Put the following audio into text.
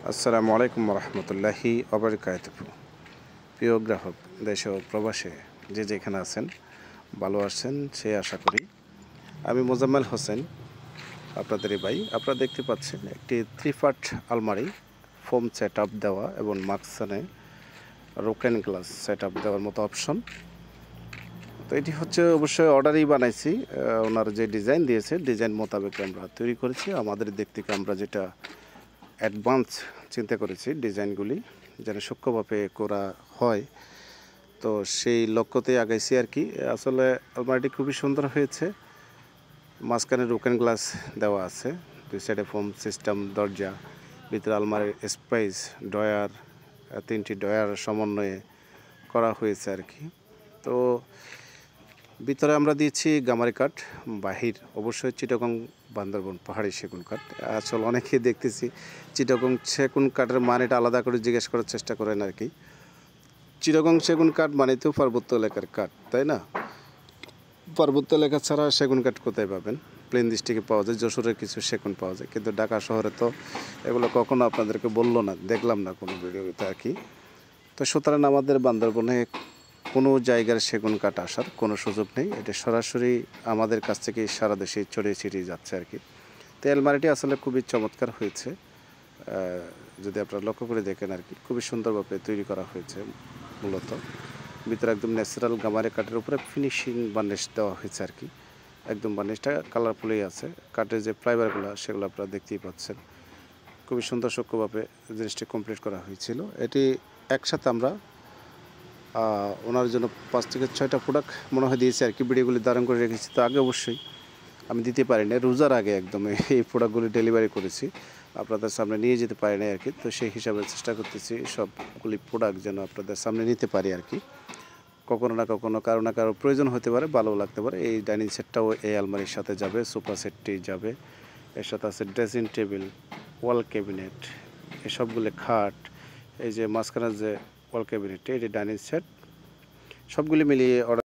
আসসালামু আলাইকুম রহমতুল্লাহি ওবারাকাতুহু। প্রিয় গ্রাহক দেশে ও প্রবাসে যে যেখানে আছেন ভালো আছেন সে আশা করি। আমি মোজাম্মেল হোসেন, আপনাদেরই ভাই। আপনারা দেখতে পাচ্ছেন একটি 3 পার্ট আলমারি, ফোম সেট আপ দেওয়া এবং মাঝখানে রোকেন গ্লাস সেট আপ দেওয়ার মতো অপশন। তো এটি হচ্ছে অবশ্যই অর্ডারই বানাইছি। ওনার যে ডিজাইন দিয়েছে ডিজাইন মোতাবেক আমরা তৈরি করেছি। আমাদের দিক থেকে আমরা যেটা অ্যাডভান্স চিন্তা করেছি ডিজাইনগুলি যেন সূক্ষ্মভাবে করা হয়, তো সেই লক্ষ্যতেই আগাইছি আর কি। আসলে আলমারিটি খুবই সুন্দর হয়েছে। মাঝখানে রোকেন গ্লাস দেওয়া আছে, 2 সাইডে ফোম সিস্টেম দরজা, ভিতরে আলমারির স্পেস, ডয়ার, 3টি ডয়ার সমন্বয়ে করা হয়েছে আর কি। তো ভিতরে আমরা দিয়েছি গামারি কাঠ, বাহির অবশ্যই চিটাগং বান্দরবন পাহাড়ি সেগুন কাঠ। আসলে অনেকেই দেখতেছি চিটাগং সেগুন কাঠের মানেটা আলাদা করে জিজ্ঞেস করার চেষ্টা করেন আর কি। চিটাগং সেগুন কাঠ মানে তো পার্বত্য এলাকার কাঠ, তাই না? পার্বত্য এলাকা ছাড়া সেগুন কাঠ কোথায় পাবেন? প্লেন ডিস্ট্রিক্টে পাওয়া যায়, যশোরের কিছু সেগুন পাওয়া যায়, কিন্তু ঢাকা শহরে তো এগুলো কখনো আপনাদেরকে বললো না, দেখলাম না কোনো ভিডিওতে আর কি। তো সুতরাং আমাদের বান্দরবনে কোনো জায়গার সেগুন কাঠ আসার কোনো সুযোগ নেই। এটা সরাসরি আমাদের কাছ থেকে সারা দেশে ছড়িয়ে ছিটিয়ে যাচ্ছে আর কি। তো আলমারিটি আসলে খুবই চমৎকার হয়েছে। যদি আপনারা লক্ষ্য করে দেখেন আর কি, খুবই সুন্দরভাবে তৈরি করা হয়েছে। মূলত ভিতরে একদম ন্যাচারাল গামারি কাঠের উপরে ফিনিশিং বার্নিশ দেওয়া হয়েছে আর কি। একদম বার্নিশটা কালারফুলই আছে। কাঠের যে ফাইবারগুলো সেগুলো আপনারা দেখতেই পাচ্ছেন। খুবই সুন্দর সূক্ষ্মভাবে জিনিসটি কমপ্লিট করা হয়েছিল। এটি একসাথে আমরা ওনার জন্য 5 থেকে 6টা প্রোডাক্ট মনে হয় দিয়েছি আর কি। ভিডিওগুলি ধারণ করে রেখেছি। তো আগে অবশ্যই আমি দিতে পারি না, রোজার আগে একদম এই প্রোডাক্টগুলি ডেলিভারি করেছি, আপনাদের সামনে নিয়ে যেতে পারি না আর কি। তো সেই হিসাবে চেষ্টা করতেছি সবগুলি প্রোডাক্ট যেন আপনাদের সামনে নিতে পারি আর কি। কখনো না কখনো কারো না কারো প্রয়োজন হতে পারে, ভালো লাগতে পারে। এই ডাইনিং সেটটাও এই আলমারির সাথে যাবে, সোফা সেটটি যাবে, এর সাথে আছে ড্রেসিং টেবিল, ওয়াল ক্যাবিনেট, এসবগুলো খাট, এই যে মাঝখানে যে ওয়াল ক্যাবিনেট, এটি ডাইনিং সেট, সবগুলি মিলিয়ে অর্ডার